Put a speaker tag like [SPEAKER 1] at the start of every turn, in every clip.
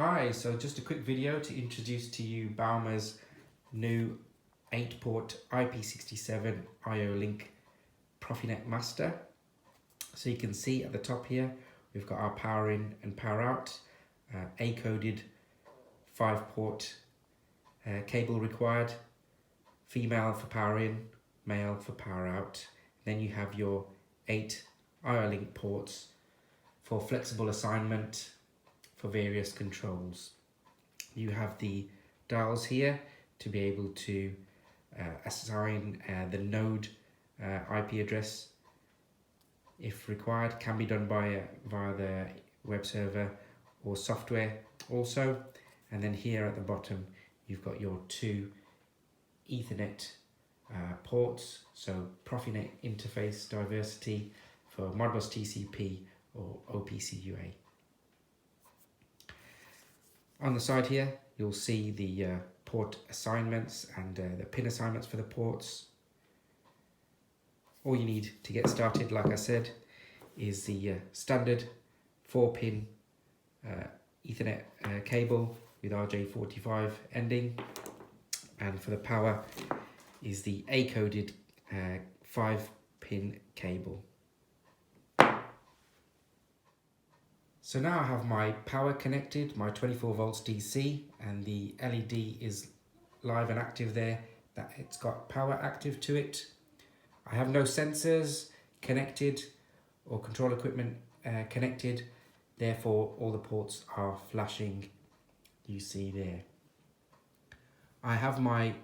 [SPEAKER 1] Hi, so just a quick video to introduce to you Baumer's new 8-port IP67 IO link Profinet master. So you can see at the top here we've got our power in and power out, A-coded 5-port cable required, female for power in, male for power out. Then you have your 8 IO link ports for flexible assignment for various controls. You have the dials here to be able to assign the node IP address if required. Can be done via the web server or software also. And then here at the bottom you've got your 2 Ethernet ports, so Profinet interface diversity for Modbus TCP or OPC-UA. On the side here you'll see the port assignments and the pin assignments for the ports. All you need to get started, like I said, is the standard 4-pin Ethernet cable with RJ45 ending, and for the power is the A-coded 5-pin cable. So now I have my power connected, my 24 volts DC, and the LED is live and active there, that it's got power active to it. I have no sensors connected or control equipment connected, therefore all the ports are flashing, you see there. I have my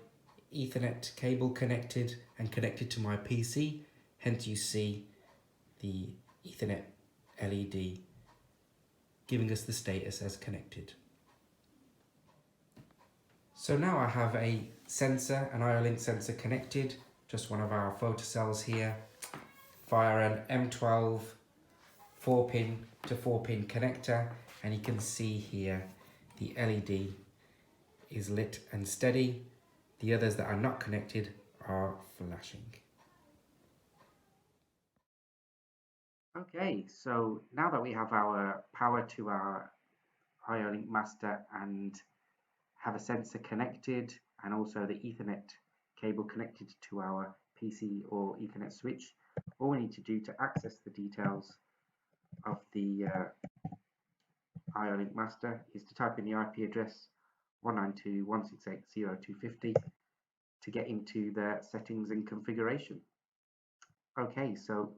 [SPEAKER 1] Ethernet cable connected and connected to my PC, hence you see the Ethernet LED giving us the status as connected. So now I have a sensor, an IO link sensor connected, just one of our photocells here, via an M12 4-pin to 4-pin connector, and you can see here the LED is lit and steady. The others that are not connected are flashing. Okay, so now that we have our power to our IO link master and have a sensor connected and also the Ethernet cable connected to our PC or Ethernet switch, all we need to do to access the details of the IO link master is to type in the IP address 192.168.0.250 to get into the settings and configuration. Okay, so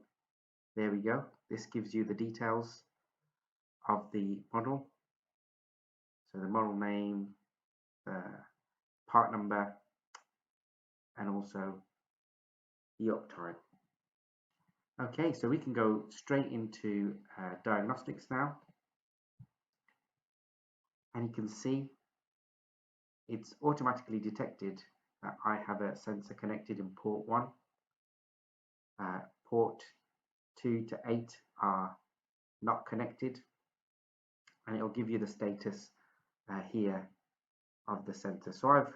[SPEAKER 1] there we go. This gives you the details of the model. So the model name, the part number, and also the uptime. Okay, so we can go straight into diagnostics now. And you can see it's automatically detected that I have a sensor connected in port 1. Port 2 to 8 are not connected, and it will give you the status here of the sensor. So I've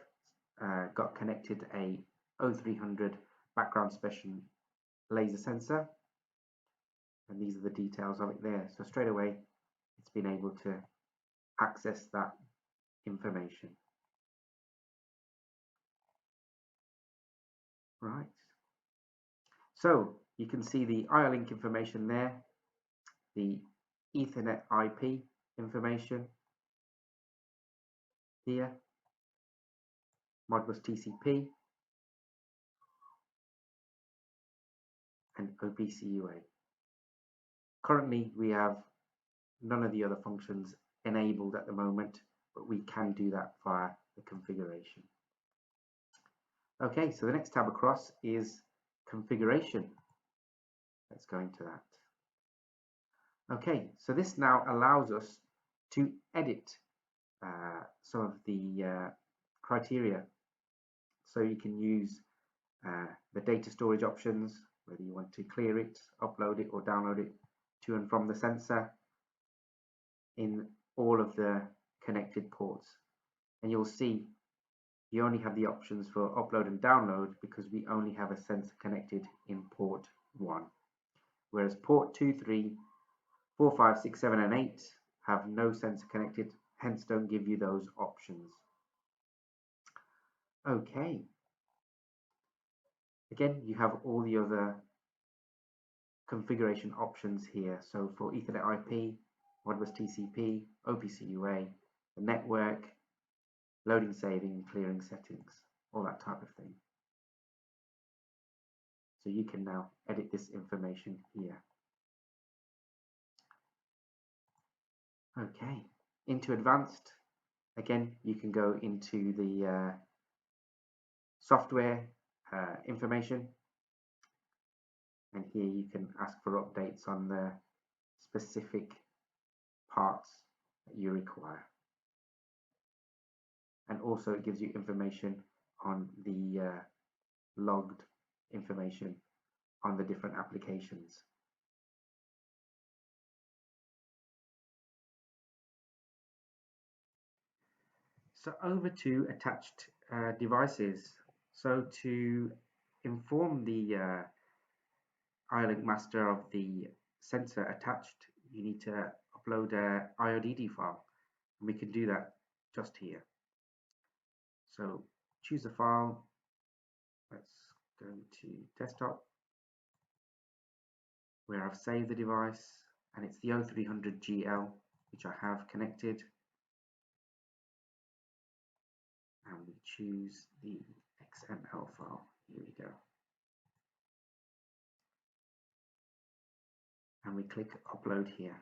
[SPEAKER 1] got connected a 0300 background special laser sensor, and these are the details of it there. So straight away it's been able to access that information. Right, so you can see the IO link information there, the Ethernet IP information here, Modbus TCP, and OPC-UA. Currently we have none of the other functions enabled at the moment, but we can do that via the configuration. Okay, so the next tab across is configuration. Let's go into that. Okay, so this now allows us to edit some of the criteria. So you can use the data storage options, whether you want to clear it, upload it, or download it to and from the sensor in all of the connected ports. And you'll see you only have the options for upload and download because we only have a sensor connected in port 1. Whereas port 2, 3, 4, 5, 6, 7, and 8 have no sensor connected, hence don't give you those options. Okay. Again, you have all the other configuration options here. So for Ethernet IP, Modbus TCP, OPC UA, the network, loading, saving, clearing settings, all that type of thing. So you can now edit this information here. Okay, into advanced, again, you can go into the software information, and here you can ask for updates on the specific parts that you require. And also it gives you information on the logged information on the different applications. So over to attached devices. So to inform the IO-Link master of the sensor attached, you need to upload a IODD file, and we can do that just here. So choose a file. Let's go to desktop, where I've saved the device, and it's the 0300GL, which I have connected. And we choose the XML file. Here we go. And we click upload here.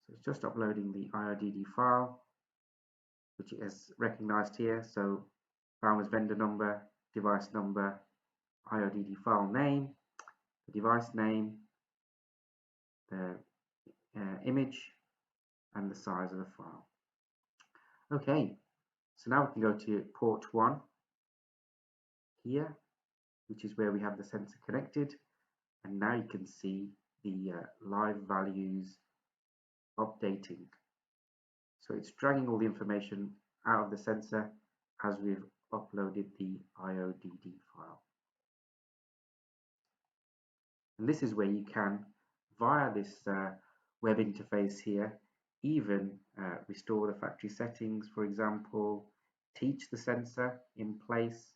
[SPEAKER 1] So it's just uploading the IODD file, which is recognized here. So Baumer's vendor number, device number, IODD file name, the device name, the image, and the size of the file. Okay, so now we can go to port 1 here, which is where we have the sensor connected, and now you can see the live values updating. So it's dragging all the information out of the sensor as we've uploaded the IODD file. And this is where you can, via this web interface here, even restore the factory settings, for example, teach the sensor in place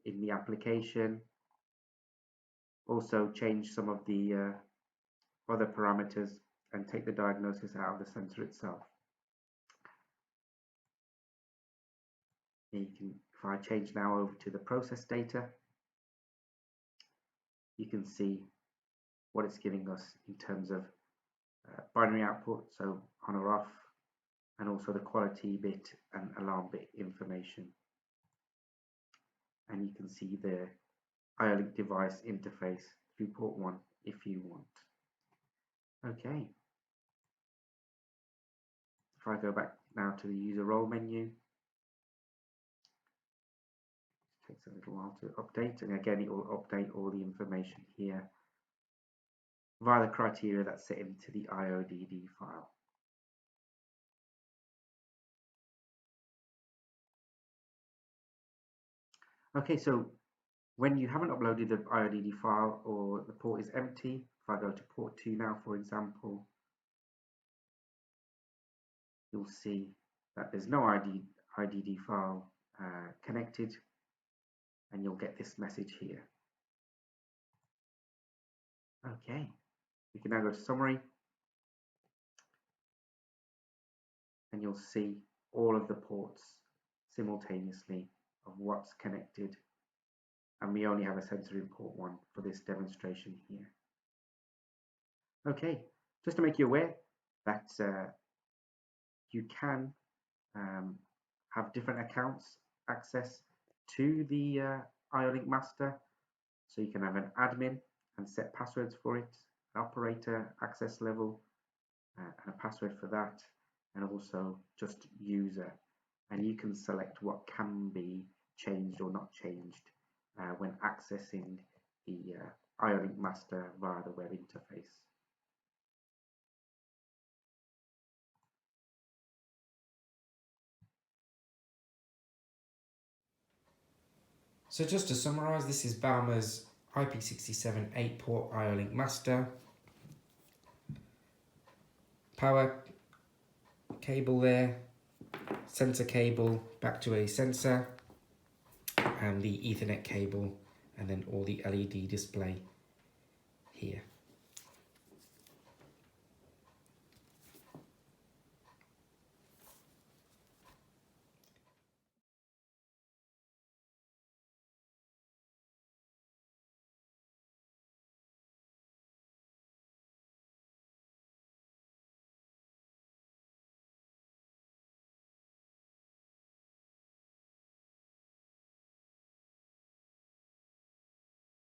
[SPEAKER 1] in the application, also change some of the other parameters and take the diagnosis out of the sensor itself. You can, if I change now over to the process data, you can see what it's giving us in terms of binary output, so on or off, and also the quality bit and alarm bit information. And you can see the IO-Link device interface through port 1 if you want. Okay. If I go back now to the user role menu, it takes a little while to update, and again it will update all the information here via the criteria that's set into the IODD file. Okay, so when you haven't uploaded the IODD file or the port is empty, if I go to port 2 now, for example, you'll see that there's no IDD file connected, and you'll get this message here. Okay, we can now go to summary, and you'll see all of the ports simultaneously of what's connected, and we only have a sensor in port 1 for this demonstration here. Okay, just to make you aware that you can have different accounts access to the IO-Link master. So you can have an admin and set passwords for it, an operator access level and a password for that, and also just user. And you can select what can be changed or not changed when accessing the IO-Link master via the web interface. So just to summarize, this is Baumer's IP67 8-port IO-Link master, power cable there, sensor cable back to a sensor, and the Ethernet cable, and then all the LED display here.